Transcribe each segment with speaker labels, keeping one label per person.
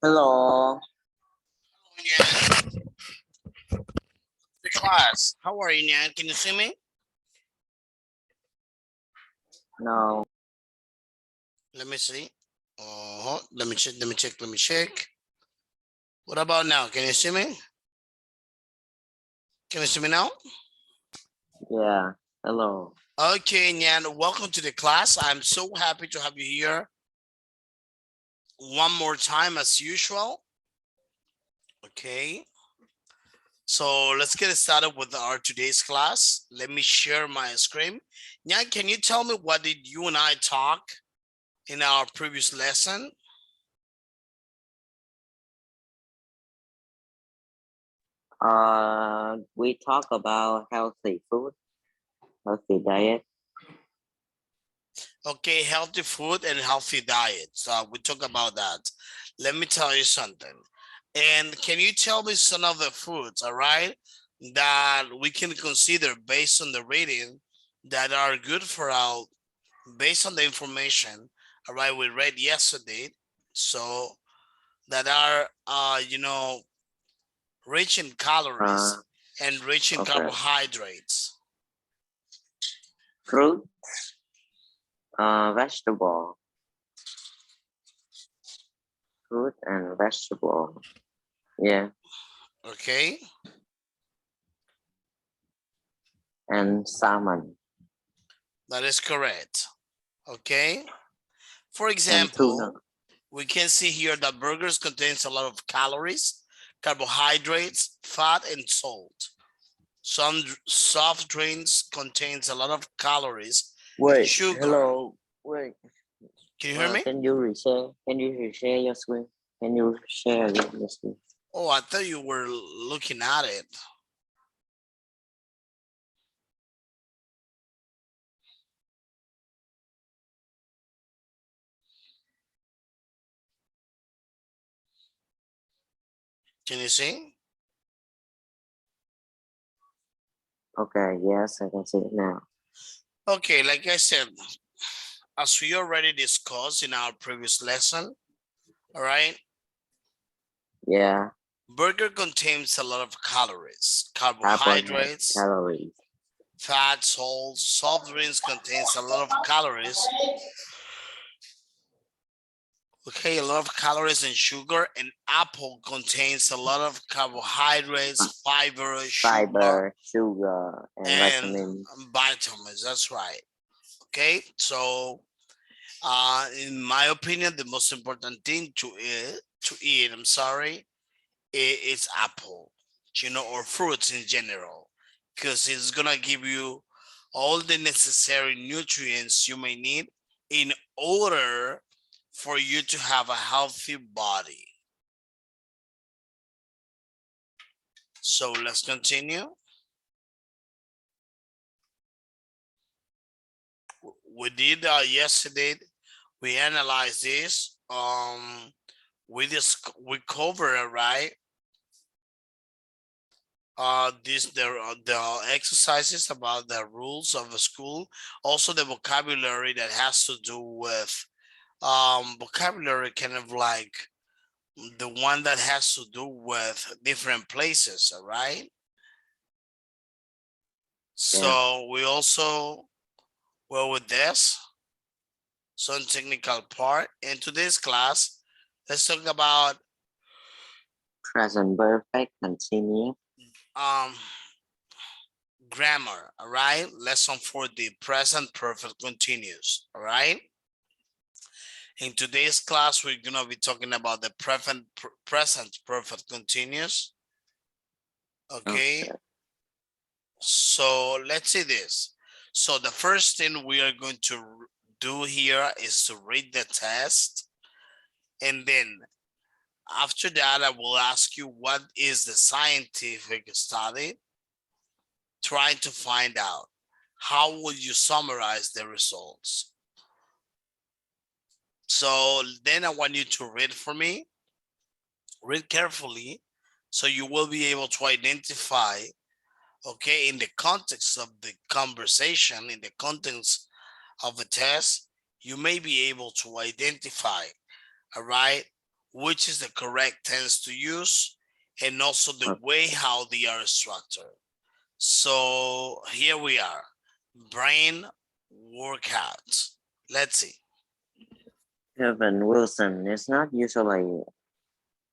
Speaker 1: Hello.
Speaker 2: The class. How are you, Nyan? Can you see me?
Speaker 1: No.
Speaker 2: Let me see. Let me check. What about now? Can you see me? Can you see me now?
Speaker 1: Yeah. Hello.
Speaker 2: Okay, Nyan, welcome to the class. I'm so happy to have you here one more time as usual. Okay. So let's get started with our today's class. Let me share my screen. Nyan, can you tell me what did you and I talk in our previous lesson?
Speaker 1: We talk about healthy food, healthy diet.
Speaker 2: Okay, healthy food and healthy diet. So we talk about that. Let me tell you something. And can you tell me some of the foods, all right, that we can consider based on the reading that are good for our, based on the information, all right, we read yesterday. So that are, rich in
Speaker 1: Uh,
Speaker 2: calories and rich in
Speaker 1: okay.
Speaker 2: carbohydrates.
Speaker 1: Fruit, vegetable, fruit and vegetable. Yeah.
Speaker 2: Okay.
Speaker 1: And salmon.
Speaker 2: That is correct. Okay. For
Speaker 1: And tuna.
Speaker 2: example, we can see here that burgers contains a lot of calories, carbohydrates, fat, and salt. Some soft drinks contains a lot of calories and
Speaker 1: Wait.
Speaker 2: sugar.
Speaker 1: Hello. Wait.
Speaker 2: Can you hear me?
Speaker 1: Can you reshare? Can you reshare your screen? Can you share your screen?
Speaker 2: Oh, I thought you were looking at it. Can you see?
Speaker 1: Okay. Yes, I can see it now.
Speaker 2: Okay, like I said, as we already discussed in our previous lesson, all right,
Speaker 1: Yeah.
Speaker 2: burger contains a lot of calories, carbohydrates,
Speaker 1: Calories.
Speaker 2: fat, salt. Soft drinks contains a lot of calories. Okay, a lot of calories and sugar. And apple contains a lot of carbohydrates, fiber,
Speaker 1: Sugar, and
Speaker 2: and
Speaker 1: vitamins.
Speaker 2: vitamins. That's right. Okay, so in my opinion, the most important thing to eat, I'm sorry, is apple, or fruits in general, because it's gonna give you all the necessary nutrients you may need in order for you to have a healthy body. So let's continue. We did yesterday. We analyzed this. We covered it, right. The exercises about the rules of a school, also the vocabulary that has to do with vocabulary, kind of like the one that has to do with different places, all right. So we also were with this some technical part. In today's class, let's talk about
Speaker 1: Present perfect, continuous.
Speaker 2: um grammar, all right. Lesson for the present perfect continuous, all right. In today's class, we're gonna be talking about the present perfect continuous. Okay. So let's see this. So the first thing we are going to do here is to read the test. And then after that, I will ask you what is the scientific study, trying to find out how would you summarize the results. So then I want you to read for me, read carefully, so you will be able to identify, okay, in the context of the conversation, in the context of a test, you may be able to identify, all right, which is the correct tense to use, and also the way how they are structured. So here we are, brain workouts. Let's see.
Speaker 1: Kevin Wilson is not usually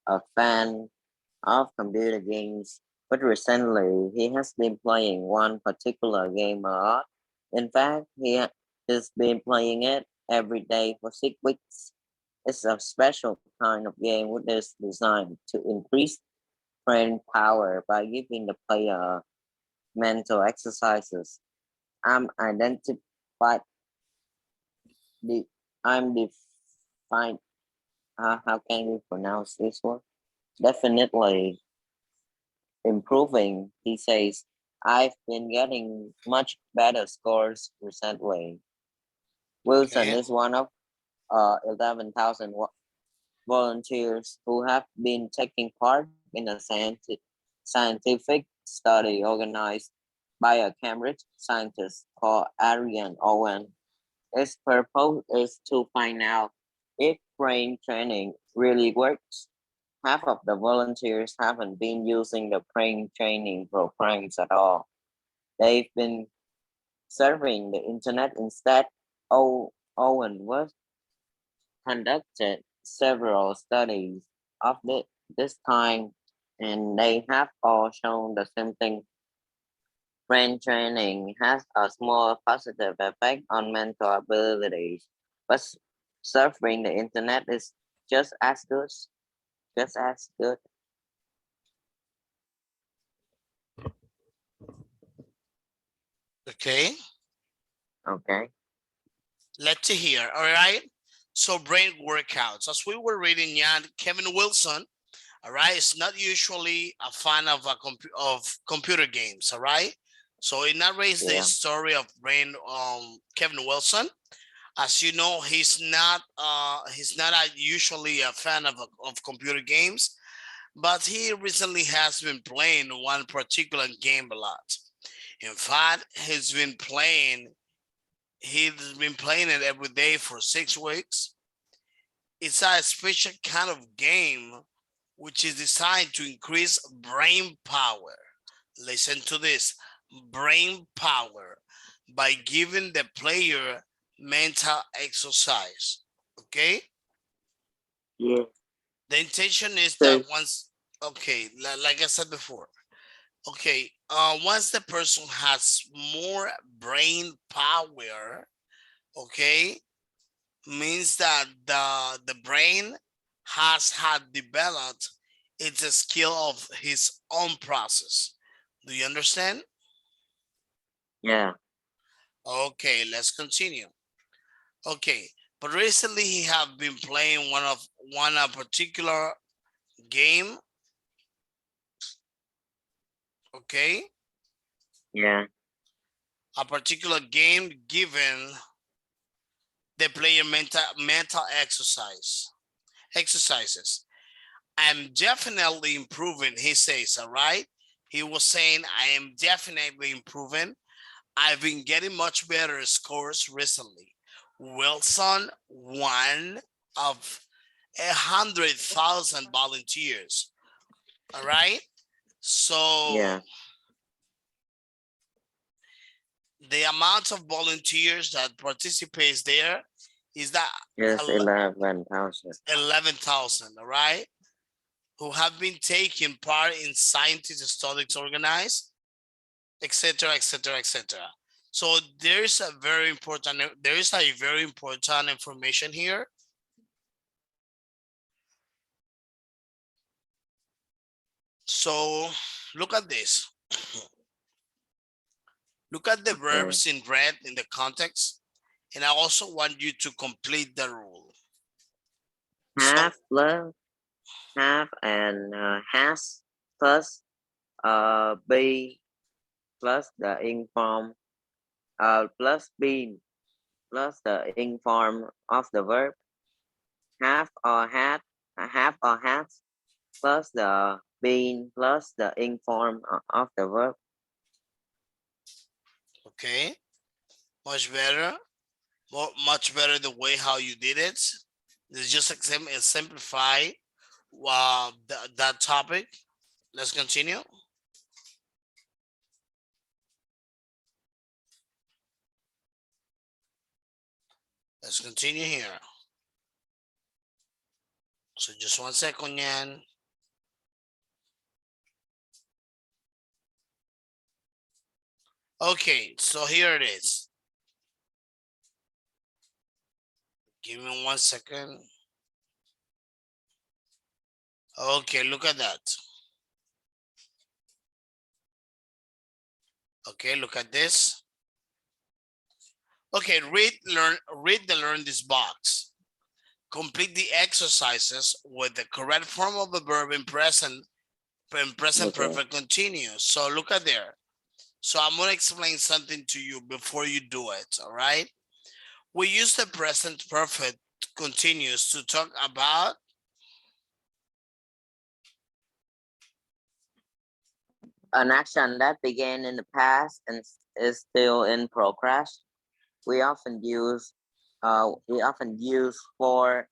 Speaker 1: a fan of computer games, but recently he has been playing one particular game a lot. In fact, has been playing it every day for 6 weeks. It's a special kind of game which is designed to increase brain power by giving the player mental exercises. I'm identified the I'm defined how can we pronounce this one? Definitely improving, he says. I've been getting much better scores recently. Wilson
Speaker 2: Okay.
Speaker 1: is one of 11,000 volunteers who have been taking part in a scientific study organized by a Cambridge scientist called Arian Owen. Its purpose is to find out if brain training really works. Half of the volunteers haven't been using the brain training programs at all. They've been surfing the internet instead. Owen was conducted several studies of this kind, and they have all shown the same thing. Brain training has a small positive effect on mental abilities, but surfing the internet is just as good. Just as good.
Speaker 2: Okay.
Speaker 1: Okay.
Speaker 2: Let's see here. All right. So brain workouts. As we were reading, yeah, Kevin Wilson, all right, is not usually a fan of computer games. All right. So it narrates the
Speaker 1: Yeah.
Speaker 2: story of brain Kevin Wilson. As you know, he's not usually a fan of computer games, but he recently has been playing one particular game a lot. In fact, he's been playing it every day for 6 weeks. It's a special kind of game which is designed to increase brain power. Listen to this, brain power, by giving the player mental exercise. Okay?
Speaker 1: Yeah.
Speaker 2: The intention is
Speaker 1: So
Speaker 2: that okay, like I said before, okay, once the person has more brain power, okay, means that the brain has had developed it's a skill of his own process. Do you understand?
Speaker 1: yeah.
Speaker 2: Okay, let's continue. Okay, but recently he have been playing one a particular game. Okay,
Speaker 1: Yeah.
Speaker 2: a particular game given the player mental exercises. I'm definitely improving, he says, all right? He was saying, I am definitely improving. I've been getting much better scores recently. Wilson, one of 100,000 volunteers, all right? So
Speaker 1: Yeah.
Speaker 2: the amount of volunteers that participates there is that
Speaker 1: Yes, 11,000.
Speaker 2: 11,000, all right? Who have been taking part in scientific studies organized, etc., etc., etc. So there is a very important information here. So look at this. Look at the
Speaker 1: Okay.
Speaker 2: verbs in red in the context, and I also want you to complete the rule. So
Speaker 1: Half plus half and has plus b plus the inform plus b plus the inform of the verb have or had have or has plus the been plus the inform of the verb.
Speaker 2: okay, much better, much better the way how you did it. It's just simplify. that topic. Let's continue. Let's continue here. So just 1 second, yan. Okay, so here it is. Give me 1 second. Okay, look at that. Okay, look at this. Okay, learn this box. Complete the exercises with the correct form of the verb in present
Speaker 1: Okay.
Speaker 2: perfect continuous. So look at there. So I'm gonna explain something to you before you do it, all right? We use the present perfect continuous to talk about
Speaker 1: An action that began in the past and is still in progress. We often use for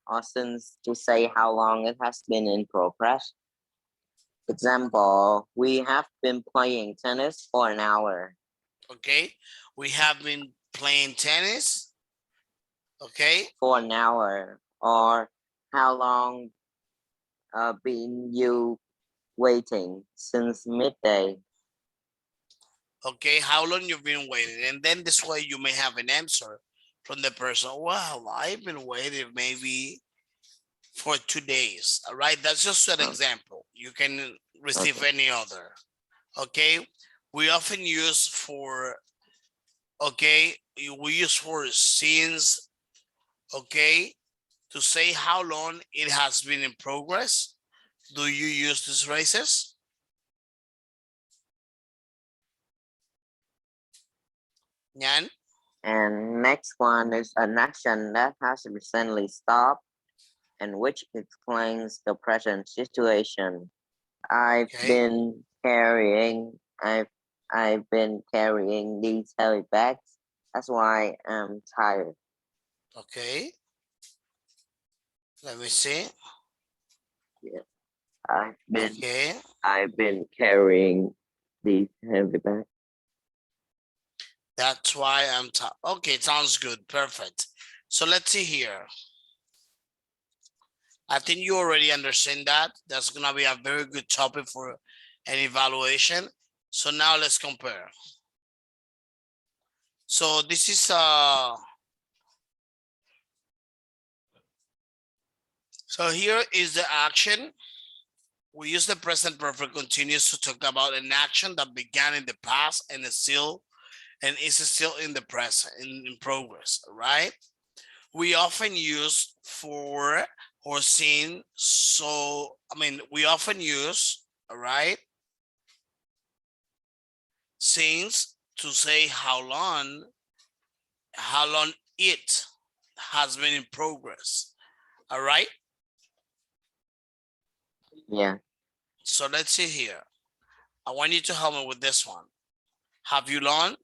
Speaker 1: or since to say how long it has been in progress. Example, we have been playing tennis for an hour.
Speaker 2: okay, we have been playing tennis, okay,
Speaker 1: For an hour. Or how long been you waiting since midday?
Speaker 2: okay, how long you've been waiting, and then this way you may have an answer from the person. Well, I've been waiting maybe for 2 days. All right, that's just an
Speaker 1: Oh,
Speaker 2: example. You can receive
Speaker 1: okay.
Speaker 2: any other. Okay, we often use for, okay, we use for since, okay, to say how long it has been in progress. Do you use these phrases? Nyan?
Speaker 1: And next one is an action that has recently stopped and which explains the present situation. I've
Speaker 2: Okay,
Speaker 1: been carrying I've I've been carrying these heavy bags. That's why I'm tired.
Speaker 2: okay, let me see.
Speaker 1: Yeah. I've been
Speaker 2: Okay,
Speaker 1: I've been carrying these heavy bags.
Speaker 2: that's why I'm tired. Okay, sounds good, perfect. So let's see here. I think you already understand that. That's gonna be a very good topic for an evaluation. So now let's compare. So this is so here is the action. We use the present perfect continuous to talk about an action that began in the past and is still in the present in progress, right? We often use for or seen. So we often use, all right, since to say how long it has been in progress. All right.
Speaker 1: Yeah.
Speaker 2: So let's see here. I want you to help me with this one. Have you long?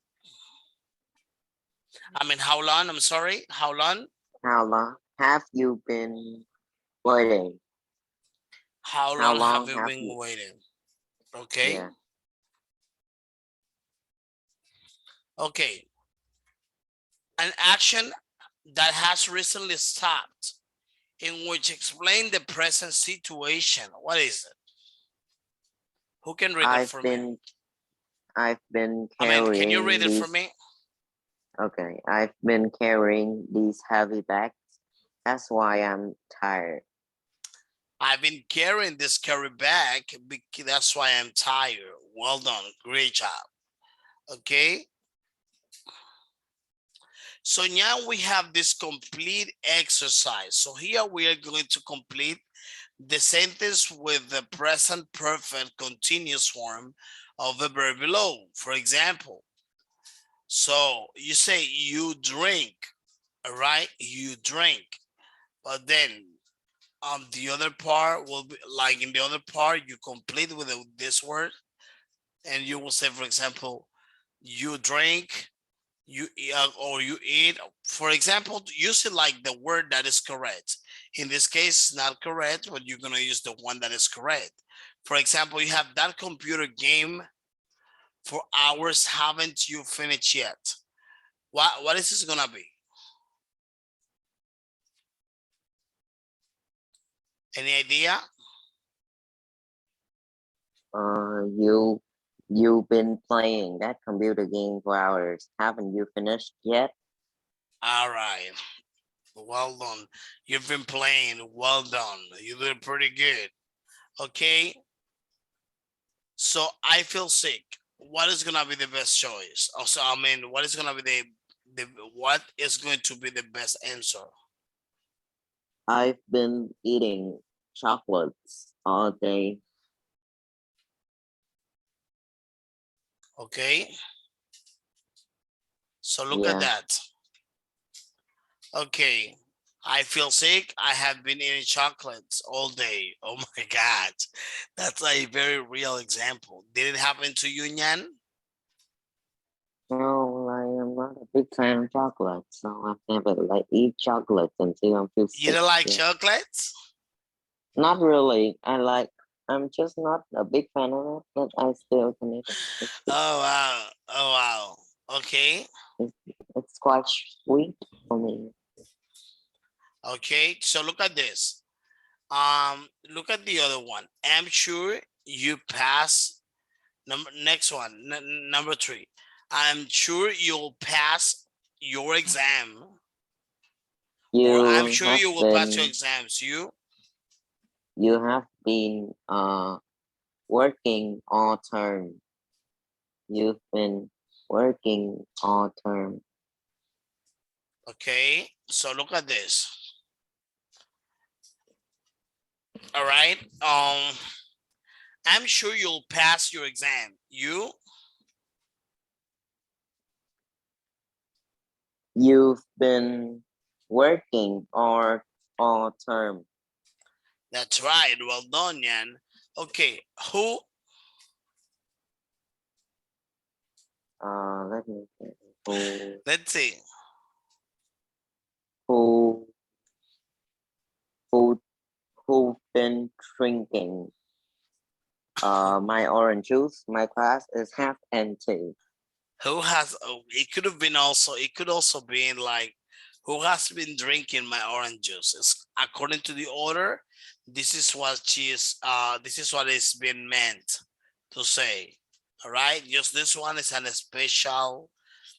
Speaker 2: How long? I'm sorry. How long?
Speaker 1: How long have you been waiting?
Speaker 2: How
Speaker 1: How
Speaker 2: long have
Speaker 1: long
Speaker 2: you
Speaker 1: have
Speaker 2: been
Speaker 1: you
Speaker 2: waiting? Okay.
Speaker 1: yeah.
Speaker 2: Okay. An action that has recently stopped in which explain the present situation. What is it? Who can read it
Speaker 1: I've
Speaker 2: for me?
Speaker 1: been I've been
Speaker 2: Can you read
Speaker 1: carrying
Speaker 2: it for
Speaker 1: these
Speaker 2: me?
Speaker 1: okay. I've been carrying these heavy bags. That's why I'm tired.
Speaker 2: I've been carrying this carry bag. That's why I'm tired. Well done. Great job. Okay. So now we have this complete exercise. So here we are going to complete the sentence with the present perfect continuous form of the verb below. For example, so you say you drink, all right? You drink. But then the other part will be like in the other part, you complete with this word, and you will say, for example, you drink, you eat, or you eat. For example, use it like the word that is correct. In this case, not correct, but you're gonna use the one that is correct. For example, you have that computer game for hours, haven't you finished yet? What is this gonna be? Any idea?
Speaker 1: You've been playing that computer game for hours. Haven't you finished yet?
Speaker 2: All right. Well done. You've been playing. Well done. You did pretty good. Okay. So I feel sick. What is gonna be the best choice? Also, I mean, what is gonna be what is going to be the best answer?
Speaker 1: I've been eating chocolates all day.
Speaker 2: Okay. So look at
Speaker 1: Yeah.
Speaker 2: that. Okay. I feel sick. I have been eating chocolates all day. Oh my God. That's a very real example. Did it happen to you, Nyan?
Speaker 1: No, I am not a big fan of chocolate, so I've never eat chocolate until I'm feel
Speaker 2: You
Speaker 1: sick.
Speaker 2: don't like
Speaker 1: Yeah.
Speaker 2: chocolates?
Speaker 1: Not really. I'm just not a big fan of it, but I still can eat it.
Speaker 2: Oh wow. Oh wow. Okay.
Speaker 1: It's, it's quite sweet for me.
Speaker 2: Okay. So look at this. Look at the other one. I'm sure you pass. Next one. Number 3. I'm sure you'll pass your exam. Or I'm
Speaker 1: You
Speaker 2: sure
Speaker 1: have
Speaker 2: you will pass your
Speaker 1: been
Speaker 2: exams.
Speaker 1: you have been working all term. You've been working all term.
Speaker 2: Okay. So look at this. All right. I'm sure you'll pass your exam.
Speaker 1: You've been working all term.
Speaker 2: That's right. Well done, Yan. Okay. Who?
Speaker 1: Let me think. Who
Speaker 2: Let's see.
Speaker 1: who who who've been drinking my orange juice? My class is half empty.
Speaker 2: Who has? Oh, it could have been also. It could also be like, who has been drinking my orange juice? It's, according to the order, this is what she is. This is what is being meant to say. All right. Just this one is an special.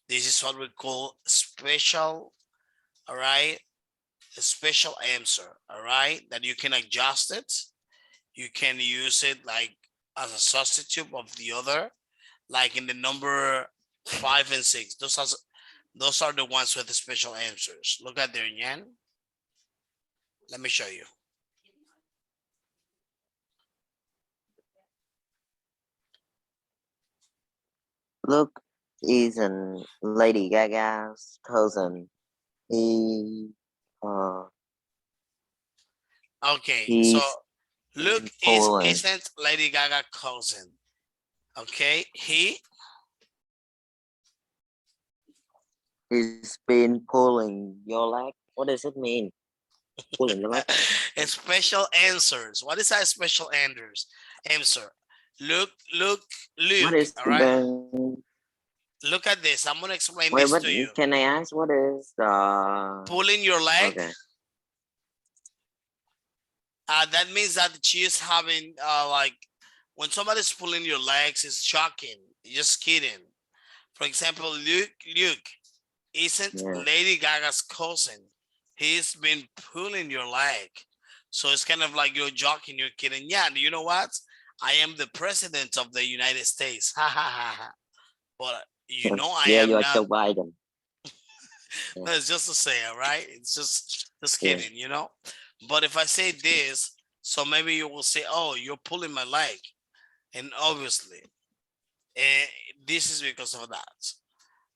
Speaker 2: This is what we call special. All right. A special answer. All right. That you can adjust it. You can use it like as a substitute of the other, like in the number 5 and 6. Those are the ones with the special answers. Look at there, Yan. Let me show you.
Speaker 1: Luke is an Lady Gaga's cousin. He uh
Speaker 2: Okay, so
Speaker 1: he's
Speaker 2: Luke
Speaker 1: in Poland.
Speaker 2: isn't Lady Gaga cousin. Okay,
Speaker 1: He's been pulling your leg. What does it mean? Pulling your leg?
Speaker 2: special answers. What is that special answer? Luke,
Speaker 1: What
Speaker 2: Luke.
Speaker 1: is
Speaker 2: All right.
Speaker 1: the
Speaker 2: Look at this. I'm gonna explain
Speaker 1: wait?
Speaker 2: this
Speaker 1: What
Speaker 2: to you.
Speaker 1: can I ask? What is
Speaker 2: Pulling your leg.
Speaker 1: okay?
Speaker 2: That means that she is having like when somebody's pulling your legs, it's shocking. Just kidding. For example, Luke isn't
Speaker 1: Yeah.
Speaker 2: Lady Gaga's cousin. He's been pulling your leg. So it's kind of like you're joking, you're kidding. Yeah, do you know what? I am the president of the United States. Ha ha ha ha. But you know I
Speaker 1: Yeah, you
Speaker 2: am
Speaker 1: are
Speaker 2: not.
Speaker 1: Joe Biden. Yeah.
Speaker 2: That's just to say, all right? It's just
Speaker 1: Yeah.
Speaker 2: kidding, you know? But if I say this, so maybe you will say, oh, you're pulling my leg. And obviously, eh, this is because of that.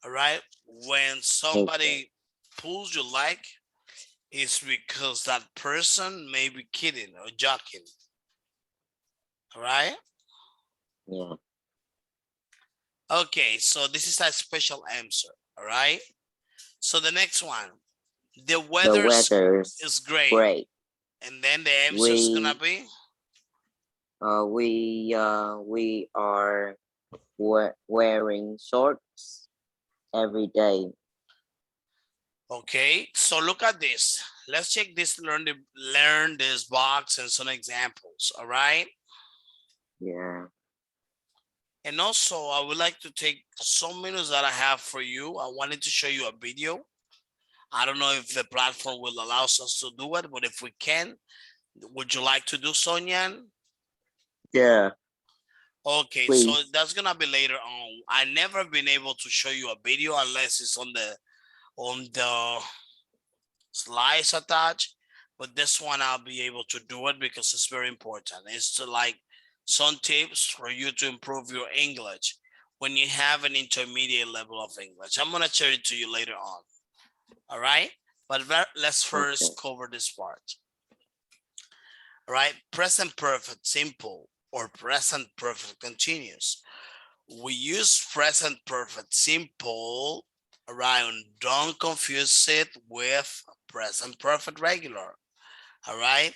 Speaker 2: All right. When
Speaker 1: Okay.
Speaker 2: somebody pulls your leg, it's because that person may be kidding or joking. All right.
Speaker 1: Yeah.
Speaker 2: Okay. So this is a special answer. All right. So the next one, the
Speaker 1: The
Speaker 2: weather
Speaker 1: weather's
Speaker 2: is great.
Speaker 1: great.
Speaker 2: And then the answer is gonna be
Speaker 1: we are wearing shorts every day.
Speaker 2: okay. So look at this. Let's check this. Learn this box and some examples. All right.
Speaker 1: Yeah.
Speaker 2: And also, I would like to take some minutes that I have for you. I wanted to show you a video. I don't know if the platform will allow us to do it, but if we can, would you like to do so, Nyan?
Speaker 1: Yeah.
Speaker 2: Okay, so
Speaker 1: Please.
Speaker 2: that's gonna be later on. I never been able to show you a video unless it's on the slides attached. But this one I'll be able to do it because it's very important. It's to like some tips for you to improve your English when you have an intermediate level of English. I'm gonna share it to you later on. All right, but let's
Speaker 1: Okay.
Speaker 2: first cover this part. All right, present perfect simple or present perfect continuous. We use present perfect simple, right? Don't confuse it with present perfect regular. All right,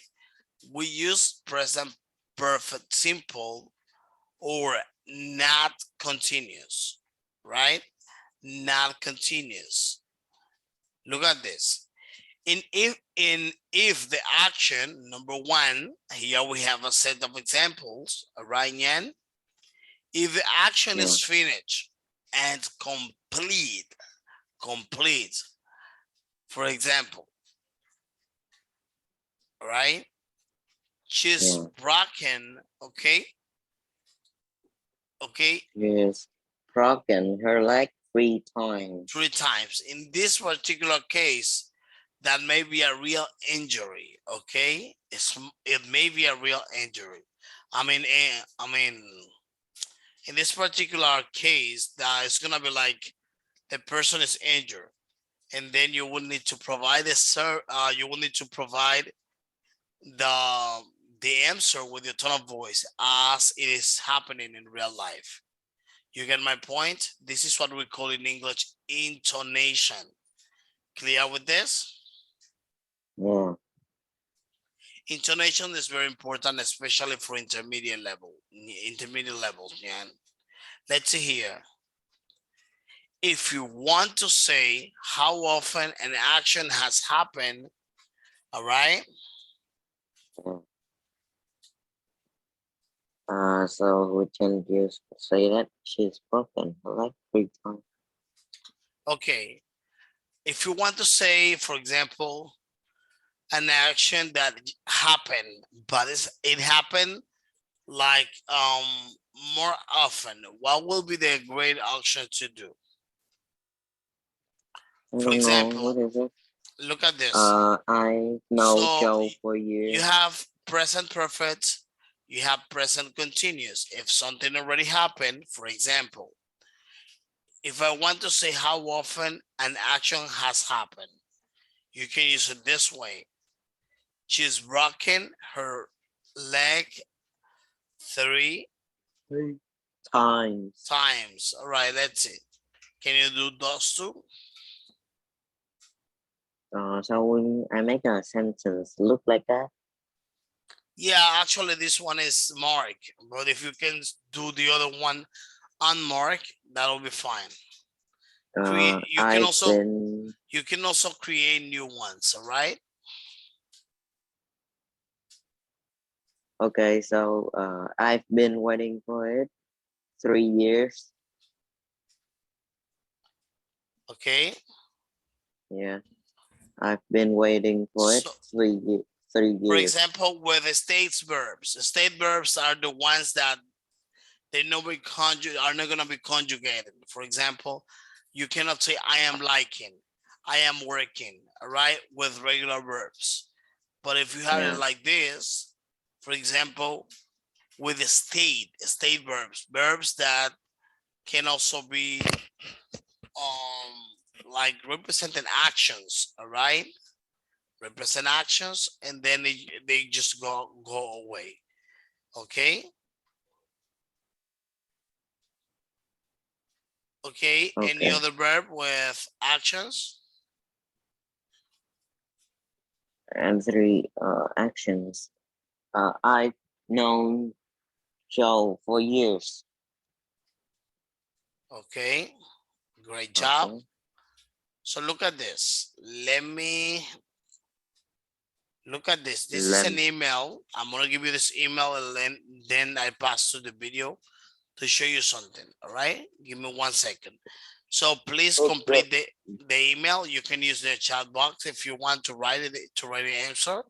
Speaker 2: we use present perfect simple or not continuous, right? Not continuous. Look at this. If the action number one, here we have a set of examples, all right, Yan? If the action
Speaker 1: Yeah.
Speaker 2: is finished and complete, for example, all right? She's
Speaker 1: Yeah.
Speaker 2: broken, okay? Okay,
Speaker 1: Yes. Broken her leg 3 times.
Speaker 2: 3 times. In this particular case, that may be a real injury, okay? It may be a real injury. I mean, in this particular case, that it's gonna be like the person is injured, and then you will need to provide you will need to provide the the answer with your tone of voice as it is happening in real life. You get my point? This is what we call in English intonation. Clear with this?
Speaker 1: Yeah.
Speaker 2: Intonation is very important, especially for intermediate levels. Yeah. Let's see here. If you want to say how often an action has happened, all right?
Speaker 1: Yeah. So we can just say that she's broken her leg 3 times.
Speaker 2: Okay. If you want to say, for example, an action that happened, but it happened like more often, what will be the great action to do?
Speaker 1: I
Speaker 2: For
Speaker 1: don't know what
Speaker 2: example,
Speaker 1: is it.
Speaker 2: look at this.
Speaker 1: I know
Speaker 2: So
Speaker 1: Joe for
Speaker 2: you
Speaker 1: you.
Speaker 2: have present perfect, you have present continuous. If something already happened, for example, if I want to say how often an action has happened, you can use it this way. She's broken her leg 3
Speaker 1: 3 times.
Speaker 2: times. All right, let's see. Can you do those two?
Speaker 1: So I make a sentence look like that.
Speaker 2: Yeah, actually, this one is mark, but if you can do the other one unmarked, that'll be fine. Create.
Speaker 1: I've been
Speaker 2: You can also create new ones. All right.
Speaker 1: okay. So I've been waiting for it 3 years.
Speaker 2: Okay.
Speaker 1: Yeah, I've been waiting for it
Speaker 2: So,
Speaker 1: 3 years. 3 years.
Speaker 2: for example, with the state verbs are the ones that they are not gonna be conjugated. For example, you cannot say I am liking, I am working. All right, with regular verbs. But if you have it
Speaker 1: Yeah.
Speaker 2: like this, for example, with the state verbs that can also be like representing actions, all right? Represent actions and then they just go away. Okay. Okay. Any
Speaker 1: Okay.
Speaker 2: other verb with actions?
Speaker 1: and three actions. I've known Joe for years.
Speaker 2: Okay, great job.
Speaker 1: Okay.
Speaker 2: So look at this. Let me look at this. This is
Speaker 1: Let
Speaker 2: an email. I'm gonna give you this email and then I pass to the video to show you something. All right, give me 1 second. So please
Speaker 1: okay.
Speaker 2: complete the email. You can use the chat box if you want to write it to write the answer.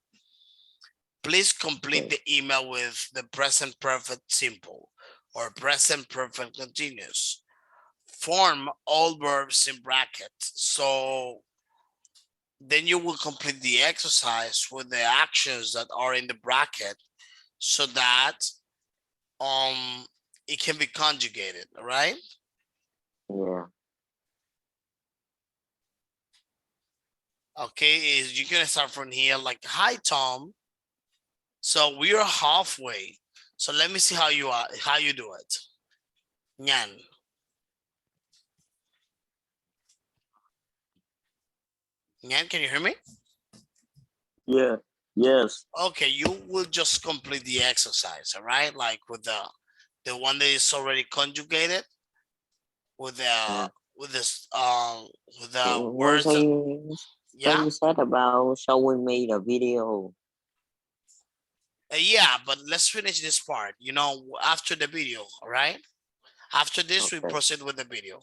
Speaker 2: Please complete the email with the present perfect simple or present perfect continuous. Form all verbs in brackets. So then you will complete the exercise with the actions that are in the bracket so that it can be conjugated, all right?
Speaker 1: Yeah.
Speaker 2: Okay, you're gonna start from here like, hi Tom. So we are halfway. So let me see how you do it. Nyan. Nyan, can you hear me?
Speaker 1: Yeah. Yes.
Speaker 2: Okay, you will just complete the exercise, all right? Like with the one that is already conjugated with
Speaker 1: Yeah.
Speaker 2: the with this with
Speaker 1: Okay.
Speaker 2: the words that,
Speaker 1: So
Speaker 2: yeah.
Speaker 1: you said about showing me the video.
Speaker 2: Yeah, but let's finish this part, after the video, all right? After this, we
Speaker 1: Okay.
Speaker 2: proceed with the video.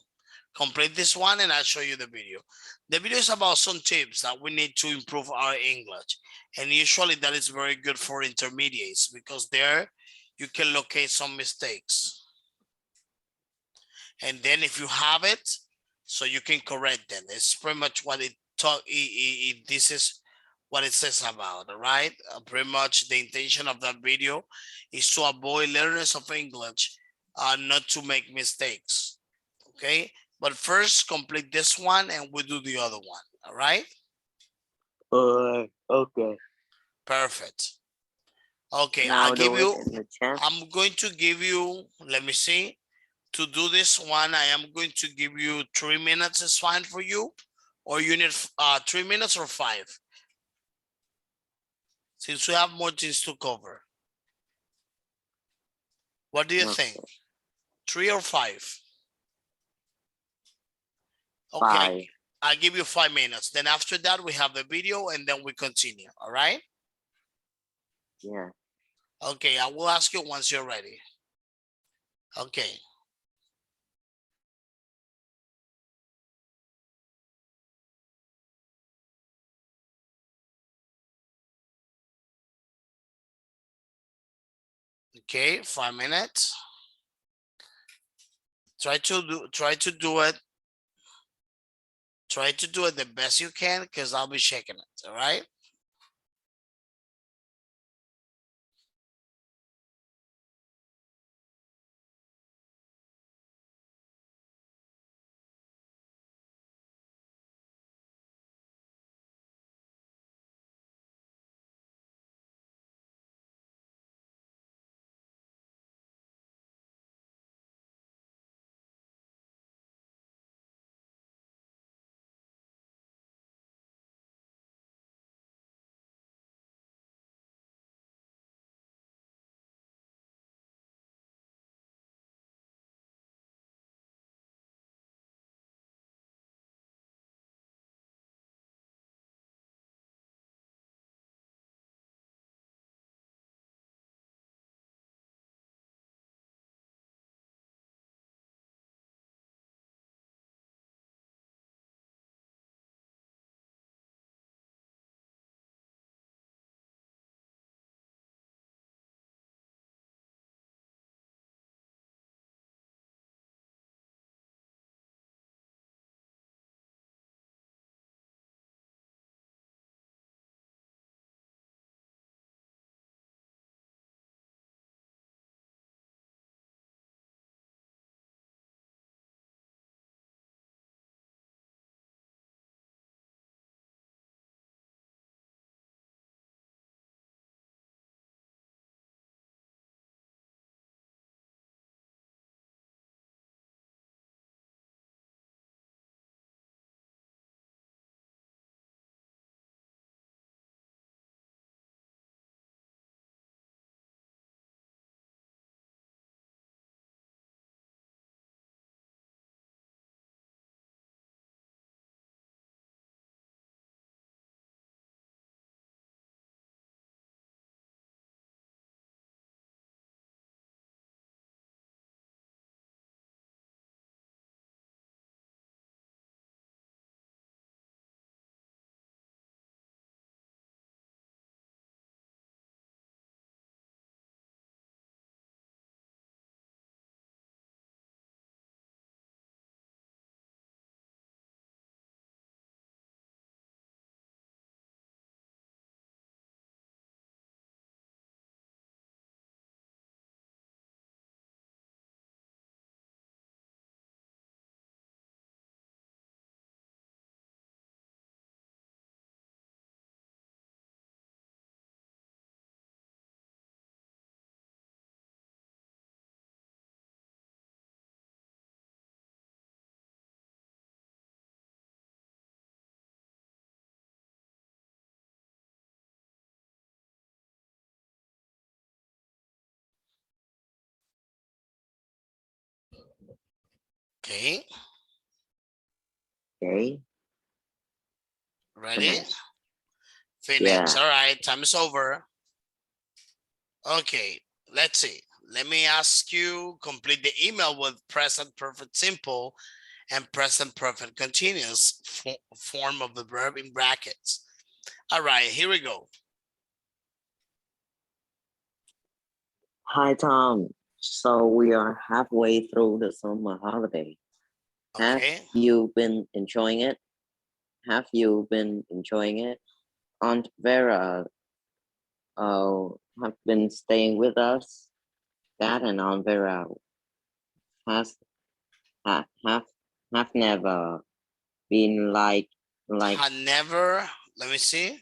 Speaker 2: Complete this one and I'll show you the video. The video is about some tips that we need to improve our English. And usually that is very good for intermediates because there you can locate some mistakes. And then if you have it, so you can correct them. It's pretty much what this is what it says about, all right? Pretty much the intention of that video is to avoid learners of English not to make mistakes, okay? But first complete this one and we'll do the other one, all right?
Speaker 1: Okay.
Speaker 2: Perfect. Okay,
Speaker 1: Now do it in the chat.
Speaker 2: I'm going to give you, let me see. To do this one, I am going to give you 3 minutes is fine for you, or you need 3 minutes or 5, since we have more things to cover. What do you think?
Speaker 1: Okay.
Speaker 2: 3 or 5? Okay,
Speaker 1: 5.
Speaker 2: I give you 5 minutes. Then after that, we have the video and then we continue. All right?
Speaker 1: Yeah.
Speaker 2: Okay, I will ask you once you're ready. Okay. Okay, 5 minutes. Try to do it. Try to do it the best you can because I'll be checking it. All right? Okay,
Speaker 1: Okay.
Speaker 2: ready?
Speaker 1: Finish.
Speaker 2: Finish.
Speaker 1: Yeah.
Speaker 2: All right, time is over. Okay, let's see. Let me ask you, complete the email with present perfect simple and present perfect continuous form of the verb in brackets. All right, here we go.
Speaker 1: Hi, Tom. So we are halfway through the summer holiday. Have
Speaker 2: Okay,
Speaker 1: you been enjoying it? Have you been enjoying it? Aunt Vera have been staying with us. Dad and Aunt Vera has ha, have never been like
Speaker 2: had never, let me see,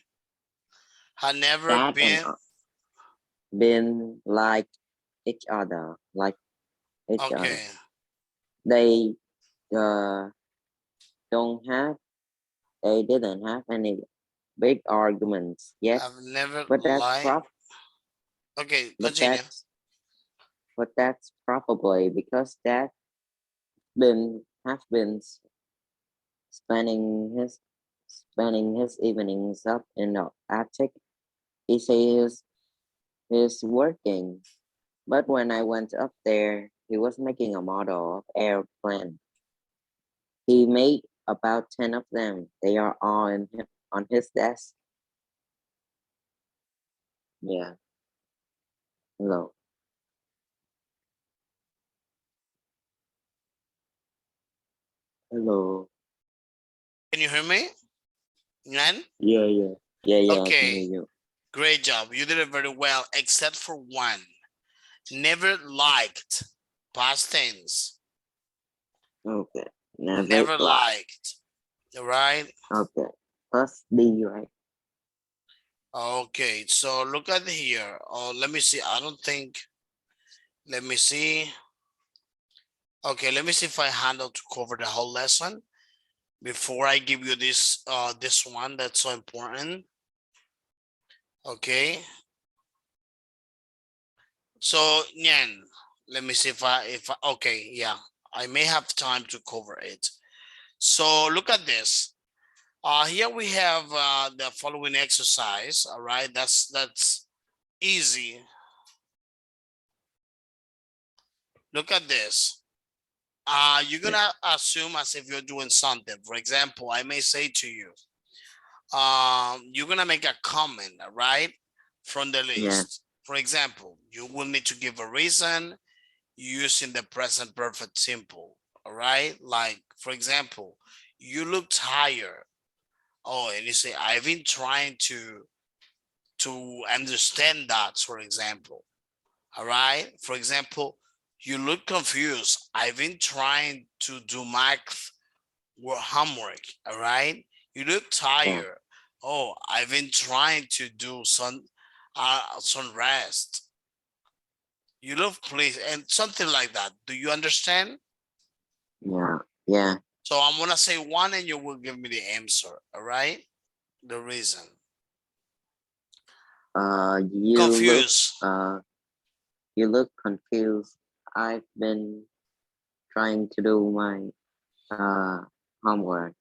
Speaker 2: had never
Speaker 1: Dad and
Speaker 2: been,
Speaker 1: been like each other.
Speaker 2: okay,
Speaker 1: They uh don't have they didn't have any big arguments yet,
Speaker 2: have never
Speaker 1: but that's
Speaker 2: lied.
Speaker 1: prob
Speaker 2: Okay,
Speaker 1: but
Speaker 2: continue.
Speaker 1: that's probably because Dad been spending his spending his evenings up in the attic. He says he's working, but when I went up there, he was making a model of airplane. He made about 10 of them. They are all on his desk. Yeah. Hello. Hello.
Speaker 2: Can you hear me? None?
Speaker 1: Yeah, yeah. Yeah, yeah, I can hear
Speaker 2: Okay,
Speaker 1: you.
Speaker 2: great job. You did it very well, except for one. Never liked, past tense.
Speaker 1: Okay. Never
Speaker 2: Never
Speaker 1: lie.
Speaker 2: liked. All right.
Speaker 1: Okay. Plus D, right?
Speaker 2: Okay, so look at here. Oh, let me see. I don't think. Let me see. Okay, let me see if I handle to cover the whole lesson before I give you this one that's so important. Okay. So Nyan, let me see if I okay, yeah. I may have time to cover it. So look at this. Here we have the following exercise. All right, that's easy. Look at this. You're
Speaker 1: Yeah.
Speaker 2: gonna assume as if you're doing something. For example, I may say to you, you're gonna make a comment, all right, from the
Speaker 1: Yeah.
Speaker 2: list. For example, you will need to give a reason using the present perfect simple. All right, like for example, you look tired. Oh, and you say, I've been trying to understand that, for example. All right. For example, you look confused. I've been trying to do math homework. All right. You look
Speaker 1: Yeah.
Speaker 2: tired. Oh, I've been trying to do some rest. You look pleased and something like that. Do you understand?
Speaker 1: Yeah. Yeah.
Speaker 2: So I'm gonna say one and you will give me the answer. All right. The reason.
Speaker 1: You look
Speaker 2: Confused.
Speaker 1: uh you look confused. I've been trying to do my uh homework.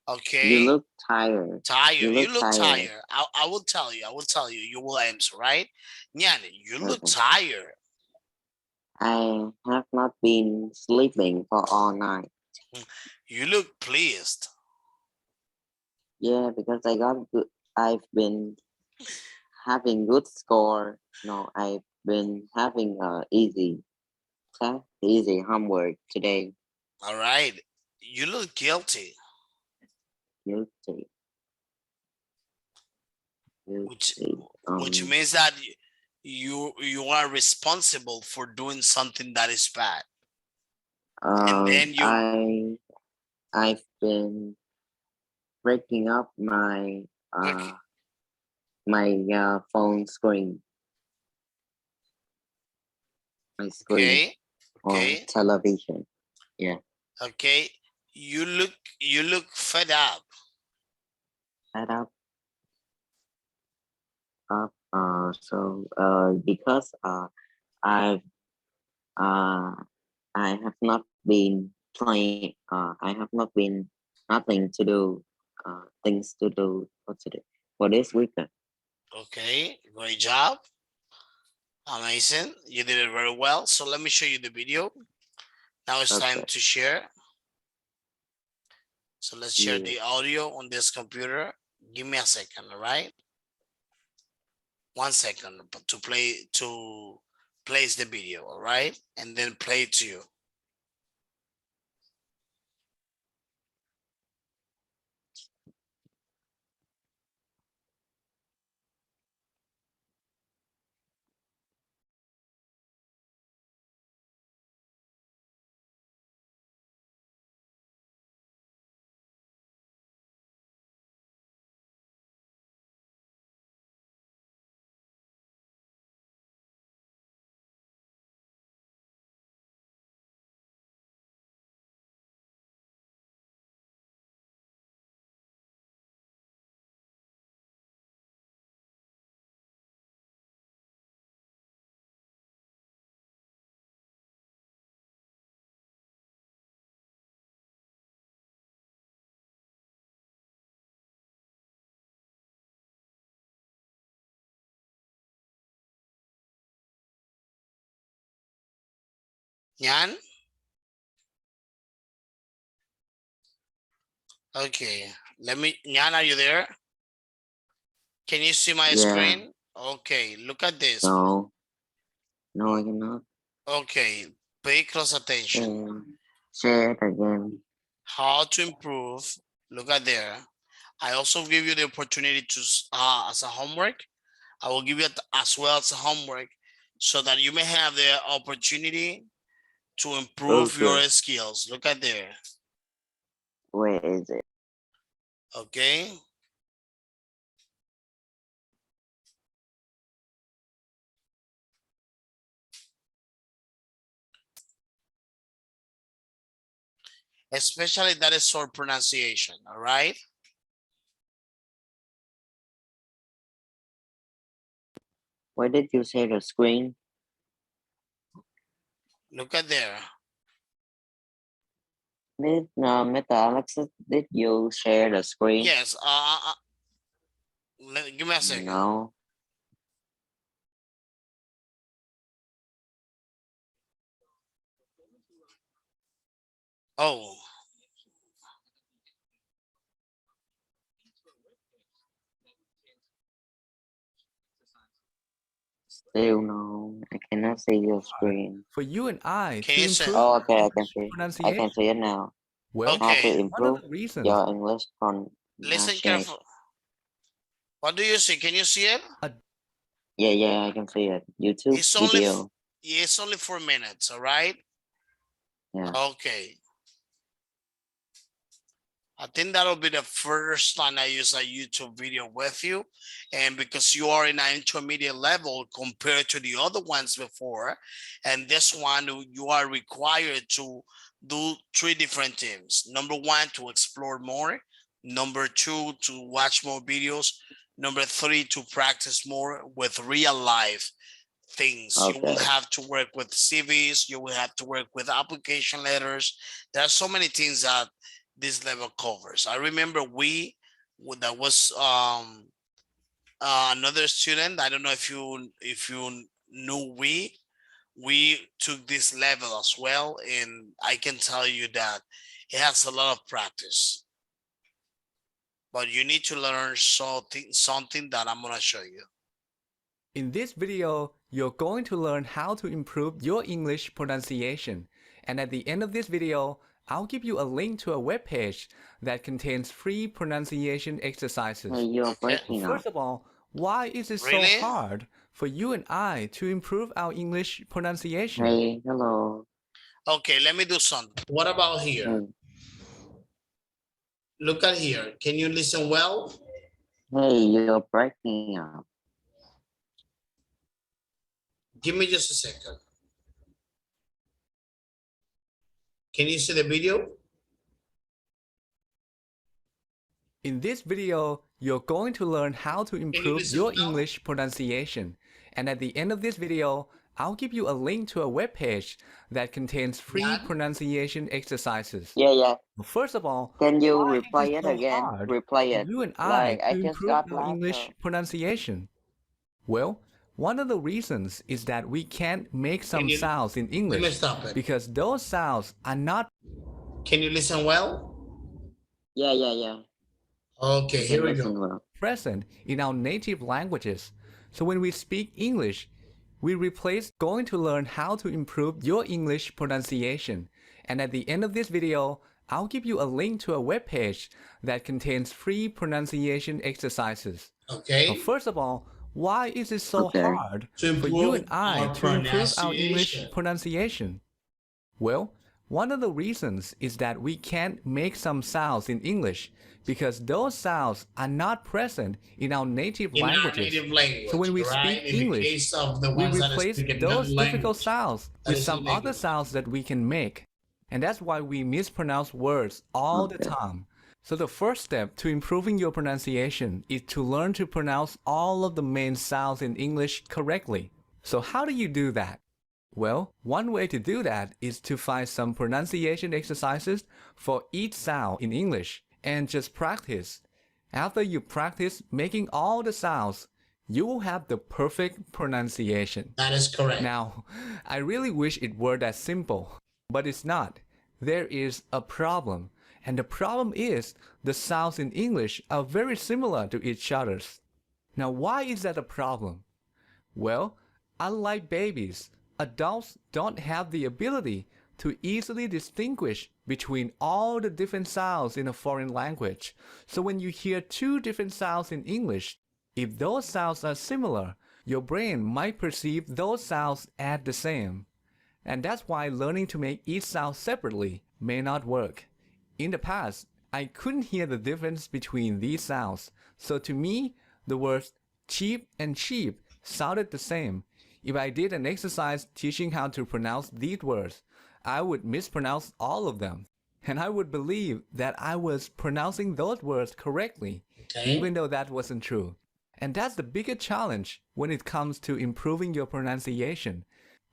Speaker 1: You
Speaker 2: Okay.
Speaker 1: look tired. You
Speaker 2: Tired. You
Speaker 1: look
Speaker 2: look
Speaker 1: tired.
Speaker 2: tired. I will tell you. I will tell you. You will answer, right? Nyani, you look
Speaker 1: Okay.
Speaker 2: tired.
Speaker 1: I have not been sleeping for all night.
Speaker 2: You look pleased.
Speaker 1: Yeah, because I got good. I've been having good score. No, I've been having easy homework today.
Speaker 2: All right. You look guilty,
Speaker 1: Guilty,
Speaker 2: which
Speaker 1: guilty.
Speaker 2: which means that you are responsible for doing something that is bad. And
Speaker 1: Um,
Speaker 2: then you
Speaker 1: I I've been breaking up
Speaker 2: okay,
Speaker 1: my phone screen, my screen
Speaker 2: okay,
Speaker 1: or
Speaker 2: okay,
Speaker 1: television. Yeah,
Speaker 2: okay. You look fed up.
Speaker 1: fed up. Because I've uh I have not been playing. I have not been nothing to do. Things to do for this weekend.
Speaker 2: Okay, great job. Amazing. You did it very well. So let me show you the video. Now it's time
Speaker 1: Okay.
Speaker 2: to share. So let's share
Speaker 1: Yeah.
Speaker 2: the audio on this computer. Give me a second, all right? 1 second to place the video, all right? And then play it to you. Nyan? Okay, Nyan, are you there? Can you see my
Speaker 1: Yeah.
Speaker 2: screen? Okay, look at this.
Speaker 1: No. No, I cannot.
Speaker 2: Okay, pay close attention.
Speaker 1: Share it again.
Speaker 2: How to improve. Look at there. I also give you the opportunity to, as a homework, I will give you as well as a homework so that you may have the opportunity to improve your
Speaker 1: Okay.
Speaker 2: skills. Look at there.
Speaker 1: Where is it?
Speaker 2: Okay. Especially that is short pronunciation. All right.
Speaker 1: Where did you share the screen?
Speaker 2: Look at there.
Speaker 1: Mr. Alexis, did you share the screen?
Speaker 2: Yes. Give me a second.
Speaker 1: No.
Speaker 2: Oh.
Speaker 1: Still no. I cannot see your screen.
Speaker 3: For you and I
Speaker 2: Can
Speaker 3: to
Speaker 2: you say?
Speaker 3: improve
Speaker 1: Oh, okay, I can
Speaker 3: English
Speaker 1: see. I
Speaker 3: pronunciation.
Speaker 1: can see it now.
Speaker 3: Well,
Speaker 1: How to
Speaker 2: Okay.
Speaker 3: one of
Speaker 1: improve
Speaker 3: the reasons
Speaker 1: your English
Speaker 2: Listen
Speaker 1: pronunciation.
Speaker 2: careful. What do you see? Can you see it?
Speaker 1: Yeah, I can see it. YouTube
Speaker 2: It's
Speaker 1: video.
Speaker 2: only 4 minutes. All right.
Speaker 1: Yeah.
Speaker 2: Okay. I think that'll be the first time I use a YouTube video with you. And because you are in an intermediate level compared to the other ones before, and this one, you are required to do 3 different things. Number 1, to explore more. Number 2, to watch more videos. Number 3, to practice more with real life things. You will
Speaker 1: Okay.
Speaker 2: have to work with CVs. You will have to work with application letters. There are so many things that this level covers. I remember that was another student. I don't know if you knew we took this level as well, and I can tell you that it has a lot of practice. But you need to learn something that I'm gonna show you.
Speaker 3: in this video, you're going to learn how to improve your English pronunciation. And at the end of this video, I'll give you a link to a web page that contains free pronunciation exercises.
Speaker 1: Hey, you're
Speaker 2: Okay.
Speaker 1: breaking up.
Speaker 3: First of all, why is it so
Speaker 2: Really?
Speaker 3: hard for you and I to improve our English pronunciation?
Speaker 1: Hey, hello.
Speaker 2: Okay, let me do something. What about here?
Speaker 1: Hey,
Speaker 2: Look at here. Can you listen well?
Speaker 1: hey, you're breaking up.
Speaker 2: Give me just a second. Can you see the video?
Speaker 3: In this video, you're going to learn how to improve
Speaker 2: listen
Speaker 3: your
Speaker 2: now?
Speaker 3: English pronunciation. And at the end of this video, I'll give you a link to a web page that contains free
Speaker 2: Done.
Speaker 3: pronunciation exercises.
Speaker 1: Yeah.
Speaker 3: First of all,
Speaker 1: Can you
Speaker 3: why is
Speaker 1: replay
Speaker 3: it
Speaker 1: it
Speaker 3: so
Speaker 1: again?
Speaker 3: hard
Speaker 1: Replay
Speaker 3: for
Speaker 1: it.
Speaker 3: you and I
Speaker 1: Like I
Speaker 3: to
Speaker 1: just
Speaker 3: improve
Speaker 1: got
Speaker 3: our
Speaker 1: lost.
Speaker 3: English pronunciation? Well, one of the reasons is that we can't make some sounds in
Speaker 2: Let me
Speaker 3: English
Speaker 2: stop it.
Speaker 3: because those sounds are not
Speaker 2: Can you listen well?
Speaker 1: Yeah.
Speaker 2: Okay, here we go.
Speaker 1: Well.
Speaker 3: present in our native languages. So when we speak English, we replace going to learn how to improve your English pronunciation. And at the end of this video, I'll give you a link to a web page that contains free pronunciation exercises.
Speaker 2: Okay.
Speaker 3: First of all, why is it so hard
Speaker 2: To
Speaker 3: for you and
Speaker 2: improve
Speaker 3: I
Speaker 2: our
Speaker 3: to improve our English
Speaker 2: pronunciation.
Speaker 3: pronunciation? Well, one of the reasons is that we can't make some sounds in English because those sounds are not present in our native
Speaker 2: In our
Speaker 3: languages.
Speaker 2: native language,
Speaker 3: So when we
Speaker 2: right?
Speaker 3: speak
Speaker 2: In the
Speaker 3: English,
Speaker 2: case of the
Speaker 3: we
Speaker 2: ones that
Speaker 3: replace
Speaker 2: speak
Speaker 3: those
Speaker 2: another
Speaker 3: difficult
Speaker 2: language,
Speaker 3: sounds
Speaker 2: that
Speaker 3: with
Speaker 2: is
Speaker 3: some other
Speaker 2: illegal.
Speaker 3: sounds that we can make. And that's why we mispronounce words all the time. So the first step to improving your pronunciation is to learn to pronounce all of the main sounds in English correctly. So how do you do that? Well, one way to do that is to find some pronunciation exercises for each sound in English and just practice. After you practice making all the sounds, you will have the perfect pronunciation.
Speaker 2: That is correct.
Speaker 3: Now, I really wish it were that simple, but it's not. There is a problem, and the problem is the sounds in English are very similar to each other's. Now, why is that a problem? Well, unlike babies, adults don't have the ability to easily distinguish between all the different sounds in a foreign language. So when you hear two different sounds in English, if those sounds are similar, your brain might perceive those sounds as the same. And that's why learning to make each sound separately may not work. In the past, I couldn't hear the difference between these sounds. So to me, the words cheap and sheep sounded the same. If I did an exercise teaching how to pronounce these words, I would mispronounce all of them. And I would believe that I was pronouncing those words correctly, even though that wasn't true. And that's the bigger challenge when it comes to improving your pronunciation.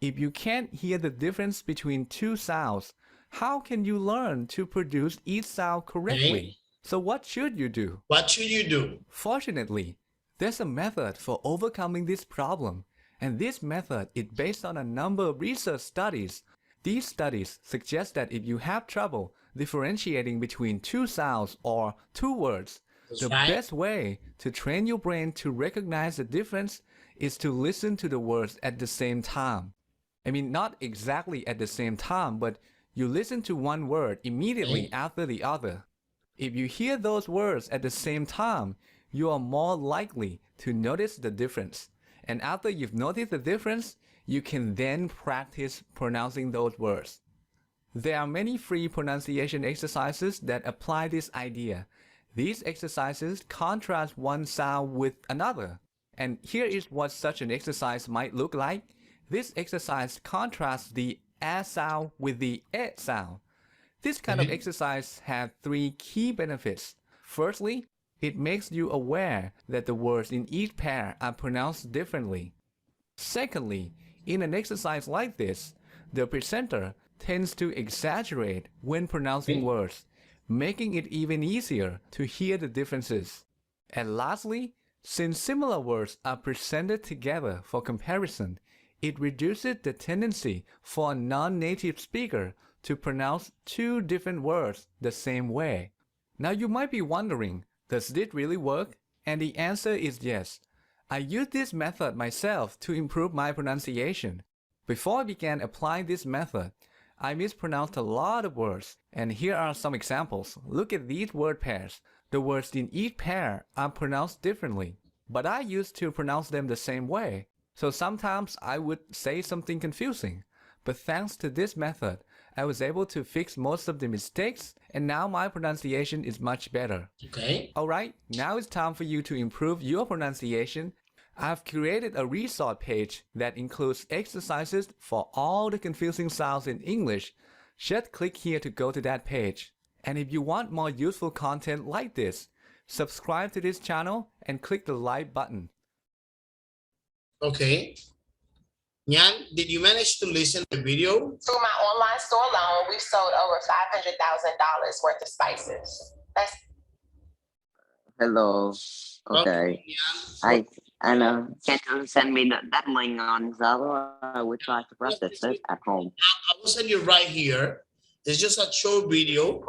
Speaker 3: If you can't hear the difference between two sounds, how can you learn to produce each sound correctly? So what should you do?
Speaker 2: What should you do?
Speaker 3: Fortunately, there's a method for overcoming this problem. And this method is based on a number of research studies. These studies suggest that if you have trouble differentiating between two sounds or two words, the best way to train your brain to recognize the difference is to listen to the words at the same time. I mean, not exactly at the same time, but you listen to one word immediately after the other. If you hear those words at the same time, you are more likely to notice the difference. And after you've noticed the difference, you can then practice pronouncing those words. There are many free pronunciation exercises that apply this idea. These exercises contrast one sound with another. And here is what such an exercise might look like. This exercise contrasts the a sound with the e sound. This kind of exercise has three key benefits. Firstly, it makes you aware that the words in each pair are pronounced differently. Secondly, in an exercise like this, the presenter tends to exaggerate when pronouncing words, making it even easier to hear the differences. And lastly, since similar words are presented together for comparison, it reduces the tendency for a non-native speaker to pronounce two different words the same way. Now you might be wondering, does this really work? And the answer is yes. I used this method myself to improve my pronunciation. Before I began applying this method, I mispronounced a lot of words, and here are some examples. Look at these word pairs. The words in each pair are pronounced differently, but I used to pronounce them the same way. So sometimes I would say something confusing. But thanks to this method, I was able to fix most of the mistakes, and now my pronunciation is much better. Alright, now it's time for you to improve your pronunciation. I've created a resource page that includes exercises for all the confusing sounds in English. Just click here to go to that page. And if you want more useful content like this, subscribe to this channel and click the like button.
Speaker 2: Okay. Nyan, did you manage to listen to the video?
Speaker 4: Through my online store alone, we've sold over $500,000 worth of spices. That's
Speaker 1: Hello. Okay.
Speaker 2: Nyan.
Speaker 1: I know. Can you send me that link on Zalo? I will try to practice it at home.
Speaker 2: I will send you right here. It's just a short video,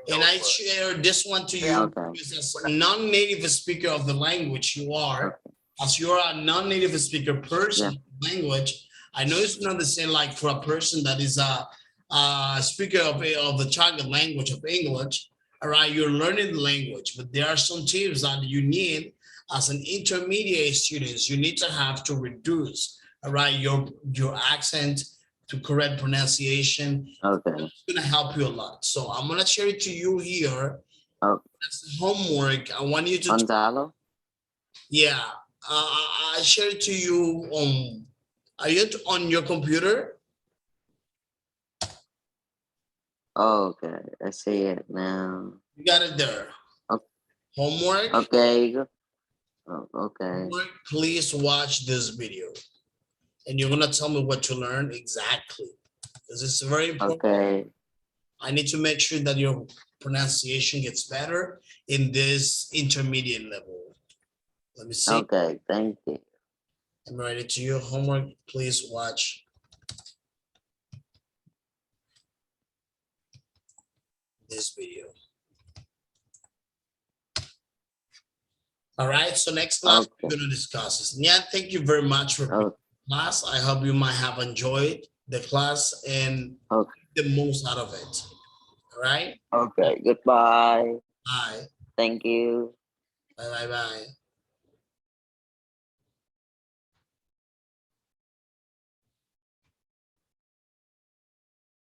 Speaker 2: and I share this one to you
Speaker 1: Okay.
Speaker 2: because as a non-native speaker of the language you are, as you're a non-native speaker person of the language, I know it's not the same like for a person that is a speaker of the target language of English. All right, you're learning the language, but there are some tips that you need as an intermediate student. You need to have to reduce, all right, your accent to correct pronunciation.
Speaker 1: Okay.
Speaker 2: It's gonna help you a lot. So I'm gonna share it to you here.
Speaker 1: Oh.
Speaker 2: That's homework. I want you to.
Speaker 1: On Zalo?
Speaker 2: Yeah, I share it to you on. Are you on your computer?
Speaker 1: Okay, I see it now.
Speaker 2: You got it there.
Speaker 1: Okay.
Speaker 2: Homework.
Speaker 1: Okay. Oh, okay.
Speaker 2: Homework. Please watch this video, and you're gonna tell me what you learned exactly, because it's very important.
Speaker 1: Okay.
Speaker 2: I need to make sure that your pronunciation gets better in this intermediate level. Let me see.
Speaker 1: Okay, thank you.
Speaker 2: I'm ready to your homework. Please watch this video. All right, so next class we're going to discuss this. Yeah, thank you very much for class. I hope you might have enjoyed the class and the most out of it. All right?
Speaker 1: Okay, goodbye.
Speaker 2: Bye.
Speaker 1: Thank you.
Speaker 2: Bye.